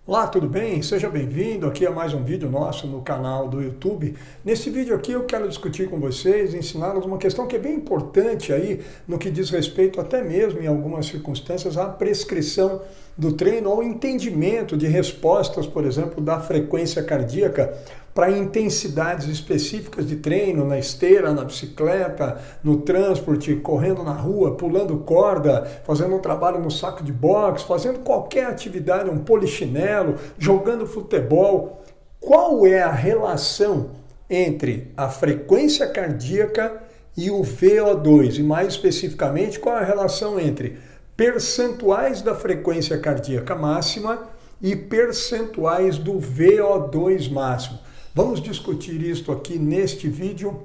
Olá, tudo bem? Seja bem-vindo aqui a mais um vídeo nosso no canal do YouTube. Nesse vídeo aqui eu quero discutir com vocês, ensiná-los uma questão que é bem importante aí no que diz respeito até mesmo em algumas circunstâncias à prescrição do treino, ao entendimento de respostas, por exemplo, da frequência cardíaca para intensidades específicas de treino, na esteira, na bicicleta, no transporte, correndo na rua, pulando corda, fazendo um trabalho no saco de boxe, fazendo qualquer atividade, um polichinelo, jogando futebol. Qual é a relação entre a frequência cardíaca e o VO2? E mais especificamente, qual é a relação entre percentuais da frequência cardíaca máxima e percentuais do VO2 máximo? Vamos discutir isso aqui neste vídeo.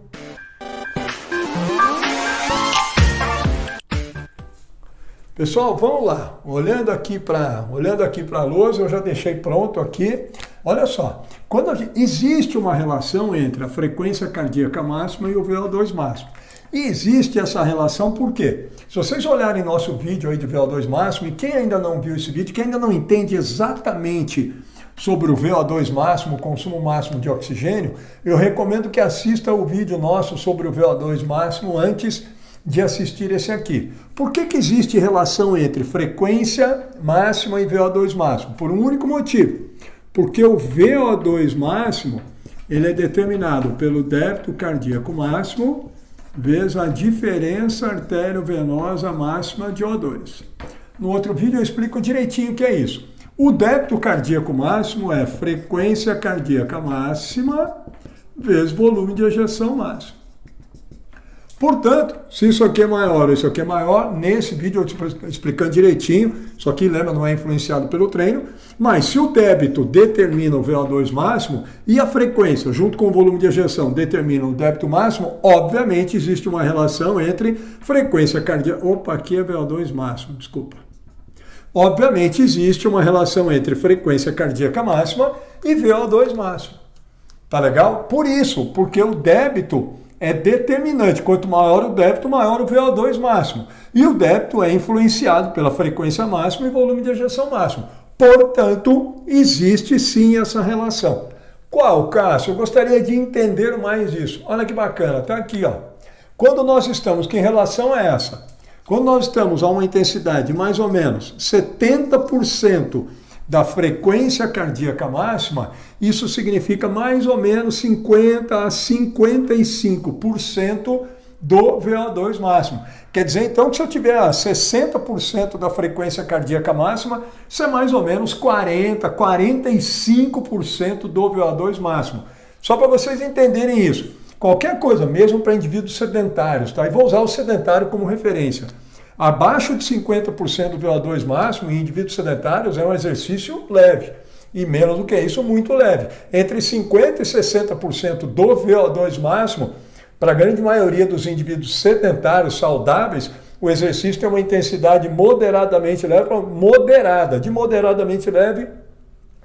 Pessoal, vamos lá. Olhando aqui para a lousa, eu já deixei pronto aqui. Olha só, existe uma relação entre a frequência cardíaca máxima e o VO2 máximo. E existe essa relação por quê? Se vocês olharem nosso vídeo aí de VO2 máximo, e quem ainda não viu esse vídeo, quem ainda não entende exatamente sobre o VO2 máximo, o consumo máximo de oxigênio, eu recomendo que assista o vídeo nosso sobre o VO2 máximo antes de assistir esse aqui. Por que existe relação entre frequência máxima e VO2 máximo? Por um único motivo. Porque o VO2 máximo ele é determinado pelo débito cardíaco máximo vezes a diferença arteriovenosa máxima de O2. No outro vídeo eu explico direitinho o que é isso. O débito cardíaco máximo é frequência cardíaca máxima vezes volume de ejeção máximo. Portanto, se isso aqui é maior ou isso aqui é maior, nesse vídeo eu estou explicando direitinho, isso aqui, lembra, não é influenciado pelo treino, mas se o débito determina o VO2 máximo e a frequência, junto com o volume de ejeção, determina o débito máximo, obviamente existe uma relação entre frequência cardíaca... Opa, aqui é VO2 máximo, desculpa. Obviamente existe uma relação entre frequência cardíaca máxima e VO2 máximo. Tá legal? Por isso, porque o débito é determinante. Quanto maior o débito, maior o VO2 máximo. E o débito é influenciado pela frequência máxima e volume de ejeção máximo. Portanto, existe sim essa relação. Qual, Cássio? Eu gostaria de entender mais isso. Olha que bacana, tá aqui, ó. Quando nós estamos, que relação é essa? Quando nós estamos a uma intensidade de mais ou menos 70% da frequência cardíaca máxima, isso significa mais ou menos 50 a 55% do VO2 máximo. Quer dizer, então, que se eu tiver 60% da frequência cardíaca máxima, isso é mais ou menos 40, 45% do VO2 máximo. Só para vocês entenderem isso. Qualquer coisa, mesmo para indivíduos sedentários, tá? E vou usar o sedentário como referência. Abaixo de 50% do VO2 máximo em indivíduos sedentários é um exercício leve. E menos do que isso, muito leve. Entre 50% e 60% do VO2 máximo, para a grande maioria dos indivíduos sedentários saudáveis, o exercício tem uma intensidade moderadamente leve, de moderadamente leve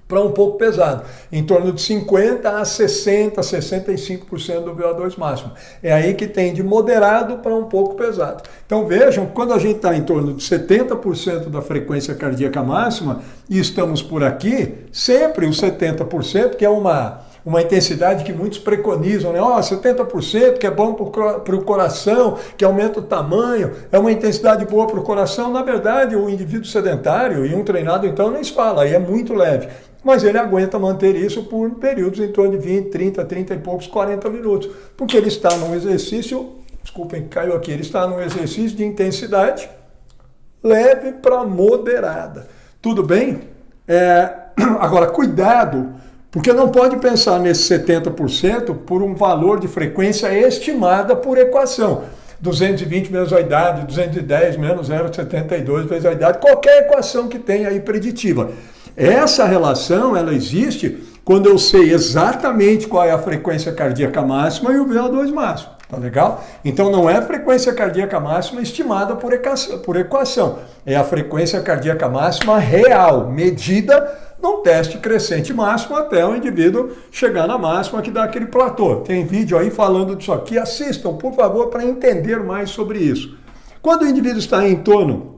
para um pouco pesado, em torno de 50% a 60%, 65% do VO2 máximo. É aí que tem de moderado para um pouco pesado. Então vejam, quando a gente está em torno de 70% da frequência cardíaca máxima, e estamos por aqui, sempre os 70%, que é uma intensidade que muitos preconizam, né? 70% que é bom para o coração, que aumenta o tamanho, é uma intensidade boa para o coração. Na verdade, o indivíduo sedentário e um treinado, então, nem se fala, aí é muito leve. Mas ele aguenta manter isso por períodos em torno de 20, 30 e poucos, 40 minutos. Porque ele está num exercício, desculpem, caiu aqui, ele está num exercício de intensidade leve para moderada. Tudo bem? Agora, cuidado, porque não pode pensar nesse 70% por um valor de frequência estimada por equação. 220 menos a idade, 210 menos 0,72 vezes a idade, qualquer equação que tenha aí preditiva. Essa relação, ela existe quando eu sei exatamente qual é a frequência cardíaca máxima e o VO2 máximo, tá legal? Então não é a frequência cardíaca máxima estimada por equação, é a frequência cardíaca máxima real, medida num teste crescente máximo até o indivíduo chegar na máxima que dá aquele platô. Tem vídeo aí falando disso aqui, assistam, por favor, para entender mais sobre isso. Quando o indivíduo está em torno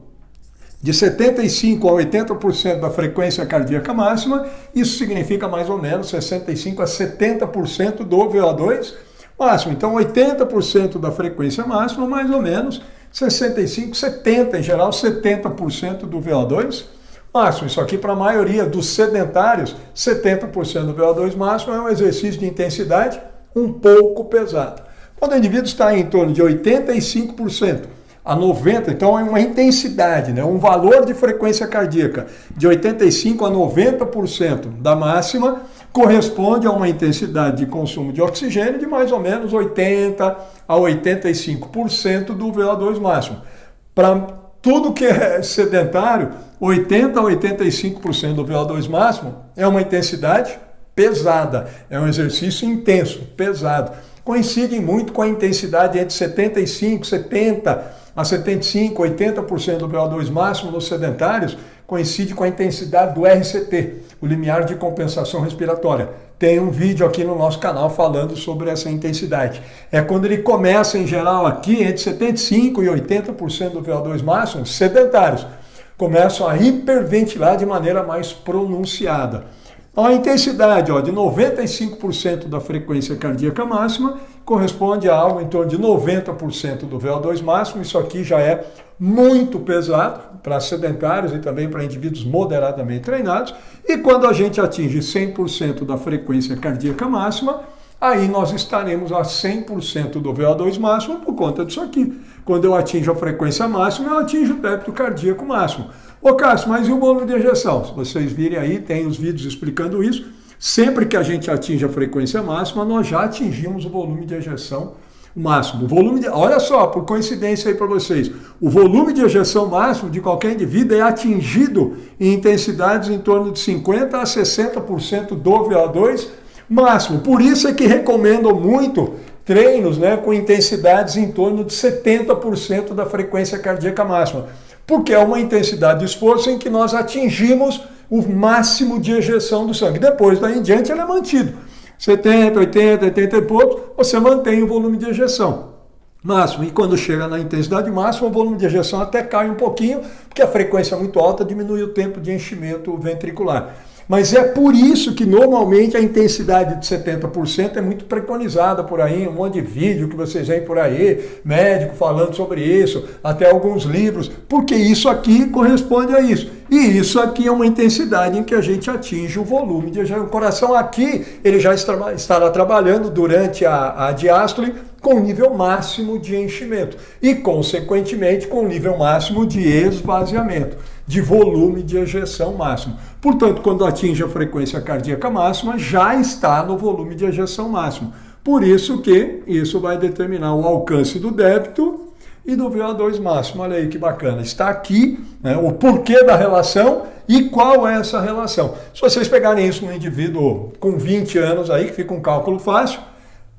de 75% a 80% da frequência cardíaca máxima, isso significa mais ou menos 65% a 70% do VO2 máximo. Então 80% da frequência máxima, mais ou menos 65%, 70%, em geral 70% do VO2 máximo. Isso aqui para a maioria dos sedentários, 70% do VO2 máximo é um exercício de intensidade um pouco pesado. Quando o indivíduo está em torno de 85% a 90%, então é uma intensidade, né? Um valor de frequência cardíaca de 85% a 90% da máxima corresponde a uma intensidade de consumo de oxigênio de mais ou menos 80% a 85% do VO2 máximo. Para tudo que é sedentário, 80% a 85% do VO2 máximo é uma intensidade pesada, é um exercício intenso, pesado. Coincidem muito com a intensidade entre 75%, 70% a 75%, 80% do VO2 máximo nos sedentários, coincide com a intensidade do RCT, o limiar de compensação respiratória. Tem um vídeo aqui no nosso canal falando sobre essa intensidade. É quando ele começa, em geral, aqui entre 75% e 80% do VO2 máximo, sedentários, começam a hiperventilar de maneira mais pronunciada. A intensidade de 95% da frequência cardíaca máxima corresponde a algo em torno de 90% do VO2 máximo. Isso aqui já é muito pesado para sedentários e também para indivíduos moderadamente treinados. E quando a gente atinge 100% da frequência cardíaca máxima, aí nós estaremos a 100% do VO2 máximo por conta disso aqui. Quando eu atinjo a frequência máxima, eu atinjo o débito cardíaco máximo. Ô Cássio, mas e o volume de ejeção? Se vocês virem aí, tem os vídeos explicando isso. Sempre que a gente atinge a frequência máxima, nós já atingimos o volume de ejeção máximo. Olha só, por coincidência aí para vocês, o volume de ejeção máximo de qualquer indivíduo é atingido em intensidades em torno de 50% a 60% do VO2 máximo. Por isso é que recomendo muito treinos, né, com intensidades em torno de 70% da frequência cardíaca máxima, porque é uma intensidade de esforço em que nós atingimos o máximo de ejeção do sangue. Depois daí em diante ele é mantido. 70, 80, 80 e poucos, você mantém o volume de ejeção máximo. E quando chega na intensidade máxima, o volume de ejeção até cai um pouquinho, porque a frequência é muito alta, diminui o tempo de enchimento ventricular. Mas é por isso que normalmente a intensidade de 70% é muito preconizada por aí, um monte de vídeo que vocês veem por aí, médico falando sobre isso, até alguns livros, porque isso aqui corresponde a isso. E isso aqui é uma intensidade em que a gente atinge o volume de ejeção. O coração aqui, ele já estará trabalhando durante a diástole com o nível máximo de enchimento e, consequentemente, com o nível máximo de esvaziamento, de volume de ejeção máximo. Portanto, quando atinge a frequência cardíaca máxima, já está no volume de ejeção máximo. Por isso que isso vai determinar o alcance do débito e do VO2 máximo. Olha aí que bacana. Está aqui, né, o porquê da relação e qual é essa relação. Se vocês pegarem isso no indivíduo com 20 anos aí, que fica um cálculo fácil,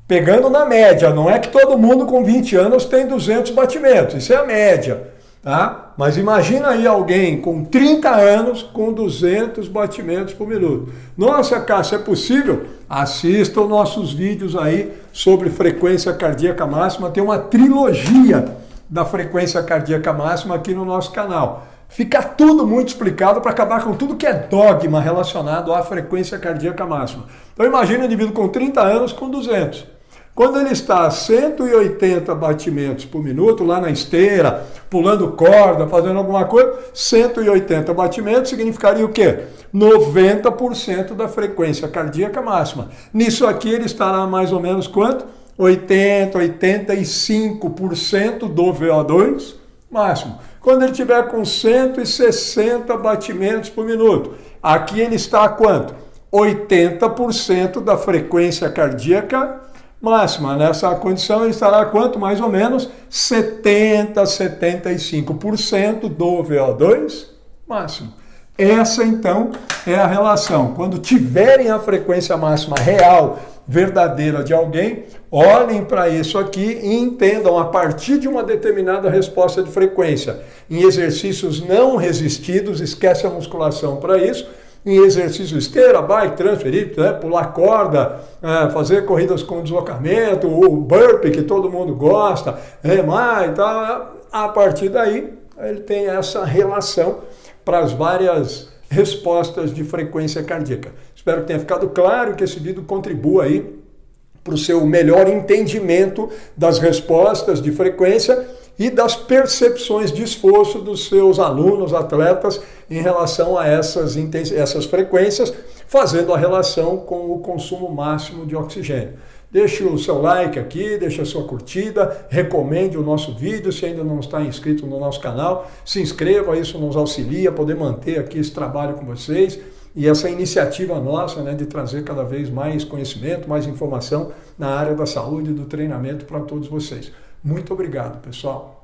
pegando na média, não é que todo mundo com 20 anos tem 200 batimentos, isso é a média. Tá? Mas imagina aí alguém com 30 anos com 200 batimentos por minuto. Nossa, Cássio, é possível? Assistam nossos vídeos aí sobre frequência cardíaca máxima. Tem uma trilogia da frequência cardíaca máxima aqui no nosso canal. Fica tudo muito explicado para acabar com tudo que é dogma relacionado à frequência cardíaca máxima. Então imagina um indivíduo com 30 anos com 200. Quando ele está a 180 batimentos por minuto, lá na esteira, pulando corda, fazendo alguma coisa, 180 batimentos significaria o quê? 90% da frequência cardíaca máxima. Nisso aqui ele estará mais ou menos quanto? 80, 85% do VO2 máximo. Quando ele tiver com 160 batimentos por minuto, aqui ele está a quanto? 80% da frequência cardíaca máxima. Nessa condição ele estará quanto? Mais ou menos 70, 75% do VO2 máximo. Essa então é a relação. Quando tiverem a frequência máxima real, verdadeira de alguém, olhem para isso aqui e entendam a partir de uma determinada resposta de frequência. Em exercícios não resistidos, esquece a musculação para isso, em exercício esteira, bike, transferir, né, pular corda, fazer corridas com deslocamento, o burpee que todo mundo gosta, remar e tal, a partir daí ele tem essa relação para as várias respostas de frequência cardíaca. Espero que tenha ficado claro, que esse vídeo contribua aí para o seu melhor entendimento das respostas de frequência e das percepções de esforço dos seus alunos, atletas, em relação a essas frequências, fazendo a relação com o consumo máximo de oxigênio. Deixe o seu like aqui, deixe a sua curtida, recomende o nosso vídeo, se ainda não está inscrito no nosso canal, se inscreva, isso nos auxilia a poder manter aqui esse trabalho com vocês e essa iniciativa nossa, né, de trazer cada vez mais conhecimento, mais informação na área da saúde e do treinamento para todos vocês. Muito obrigado, pessoal.